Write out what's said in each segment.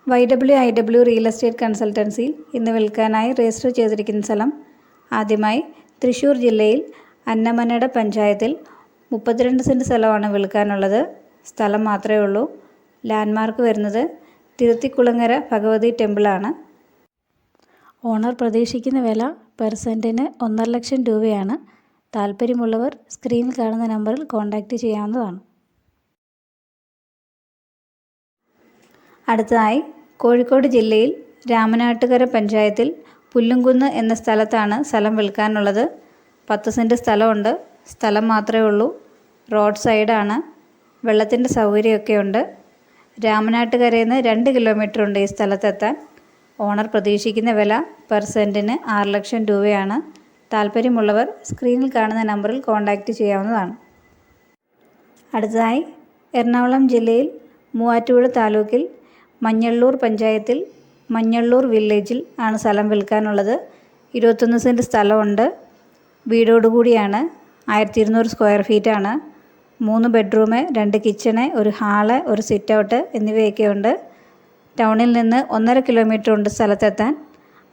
YWIW real estate കൺസൾട്ടൻസിയിൽ ഇന്ന് വിൽക്കാനായി register ചെയ്തിരിക്കുന്ന സ്ഥലം ആദ്യമായി തൃശ്ശൂർ ജില്ലയിൽ അന്നമനട പഞ്ചായത്തിൽ 32 സെൻറ്റ് സ്ഥലമാണ് വിൽക്കാനുള്ളത്. സ്ഥലം മാത്രമേ ഉള്ളൂ. ലാൻഡ്മാർക്ക് വരുന്നത് തിരുത്തിക്കുളങ്ങര ഭഗവതി ടെമ്പിളാണ്. ഓണർ പ്രതീക്ഷിക്കുന്ന വില പെർ സെൻറ്റിന് 1.5 ലക്ഷം രൂപയാണ്. താല്പര്യമുള്ളവർ സ്ക്രീനിൽ കാണുന്ന നമ്പറിൽ കോൺടാക്റ്റ് ചെയ്യാവുന്നതാണ്. അടുത്തതായി കോഴിക്കോട് ജില്ലയിൽ രാമനാട്ടുകര പഞ്ചായത്തിൽ പുല്ലുംകുന്ന് എന്ന സ്ഥലത്താണ് സ്ഥലം വിൽക്കാനുള്ളത്. 10 സെൻറ്റ് സ്ഥലമുണ്ട്. സ്ഥലം മാത്രമേ ഉള്ളൂ. റോഡ് സൈഡാണ്. വെള്ളത്തിൻ്റെ സൗകര്യമൊക്കെ ഉണ്ട്. രാമനാട്ടുകരയിൽ നിന്ന് 2 കിലോമീറ്റർ ഉണ്ട് ഈ സ്ഥലത്തെത്താൻ. ഓണർ പ്രതീക്ഷിക്കുന്ന വില പെർ സെൻറ്റിന് 6 ലക്ഷം രൂപയാണ്. താല്പര്യമുള്ളവർ സ്ക്രീനിൽ കാണുന്ന നമ്പറിൽ കോൺടാക്റ്റ് ചെയ്യാവുന്നതാണ്. അടുത്തതായി എറണാകുളം ജില്ലയിൽ മൂവാറ്റുപുഴ താലൂക്കിൽ മഞ്ഞള്ളൂർ പഞ്ചായത്തിൽ മഞ്ഞള്ളൂർ വില്ലേജിൽ ആണ് സ്ഥലം വിൽക്കാനുള്ളത്. 21 സെൻറ്റ് സ്ഥലമുണ്ട്. വീടോടുകൂടിയാണ്. 1200 സ്ക്വയർ ഫീറ്റാണ്. 3 ബെഡ്റൂം, 2 കിച്ചണ്, ഒരു ഹാള്, ഒരു സിറ്റ് ഔട്ട് എന്നിവയൊക്കെ ഉണ്ട്. ടൗണിൽ നിന്ന് 1.5 കിലോമീറ്റർ ഉണ്ട് സ്ഥലത്തെത്താൻ.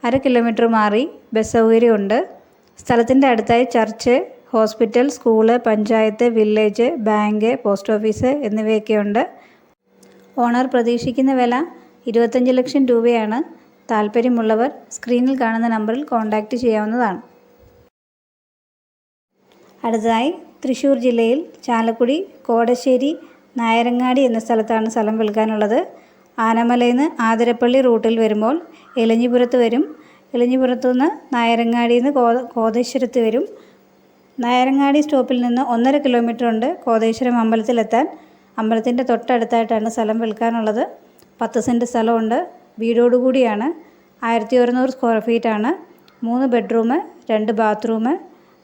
1/2 കിലോമീറ്റർ മാറി ബസ് സൗകര്യമുണ്ട്. സ്ഥലത്തിൻ്റെ അടുത്തായി church, hospital, school, panchayat, village, bank, post office എന്നിവയൊക്കെ ഉണ്ട്. ഓണർ പ്രതീക്ഷിക്കുന്ന വില 25 ലക്ഷം രൂപയാണ്. താല്പര്യമുള്ളവർ സ്ക്രീനിൽ കാണുന്ന നമ്പറിൽ കോൺടാക്റ്റ് ചെയ്യാവുന്നതാണ്. അടുത്തതായി തൃശ്ശൂർ ജില്ലയിൽ ചാലക്കുടി കോടശ്ശേരി നായരങ്ങാടി എന്ന സ്ഥലത്താണ് സ്ഥലം വിൽക്കാനുള്ളത്. ആനമലയിൽ നിന്ന് ആതിരപ്പള്ളി റൂട്ടിൽ വരുമ്പോൾ എലഞ്ഞിപുരത്ത് വരും. എലഞ്ഞിപുരത്തു നിന്ന് നായരങ്ങാടിയിൽ നിന്ന് കോതേശ്വരത്ത് വരും. നായരങ്ങാടി സ്റ്റോപ്പിൽ നിന്ന് 1.5 കിലോമീറ്റർ ഉണ്ട് കോതേശ്വരം അമ്പലത്തിലെത്താൻ. അമ്പലത്തിൻ്റെ തൊട്ടടുത്തായിട്ടാണ് സ്ഥലം വിൽക്കാനുള്ളത്. 10 സെൻറ്റ് സ്ഥലമുണ്ട്. വീടോടുകൂടിയാണ്. 1100 സ്ക്വയർ ഫീറ്റാണ്. 3 ബെഡ്റൂം, 2 ബാത്റൂം,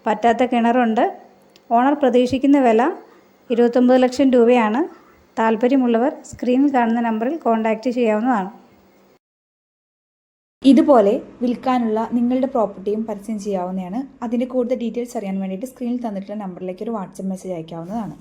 പറ്റാത്ത കിണറുണ്ട്. ഓണർ പ്രതീക്ഷിക്കുന്ന വില 29 ലക്ഷം രൂപയാണ്. താല്പര്യമുള്ളവർ സ്ക്രീനിൽ കാണുന്ന നമ്പറിൽ കോൺടാക്റ്റ് ചെയ്യാവുന്നതാണ്. ഇതുപോലെ വിൽക്കാനുള്ള നിങ്ങളുടെ പ്രോപ്പർട്ടിയും പരസ്യം ചെയ്യാവുന്നതാണ്. അതിൻ്റെ കൂടുതൽ ഡീറ്റെയിൽസ് അറിയാൻ വേണ്ടിയിട്ട് സ്ക്രീനിൽ തന്നിട്ടുള്ള നമ്പറിലേക്ക് ഒരു വാട്സപ്പ് മെസ്സേജ് അയക്കാവുന്നതാണ്.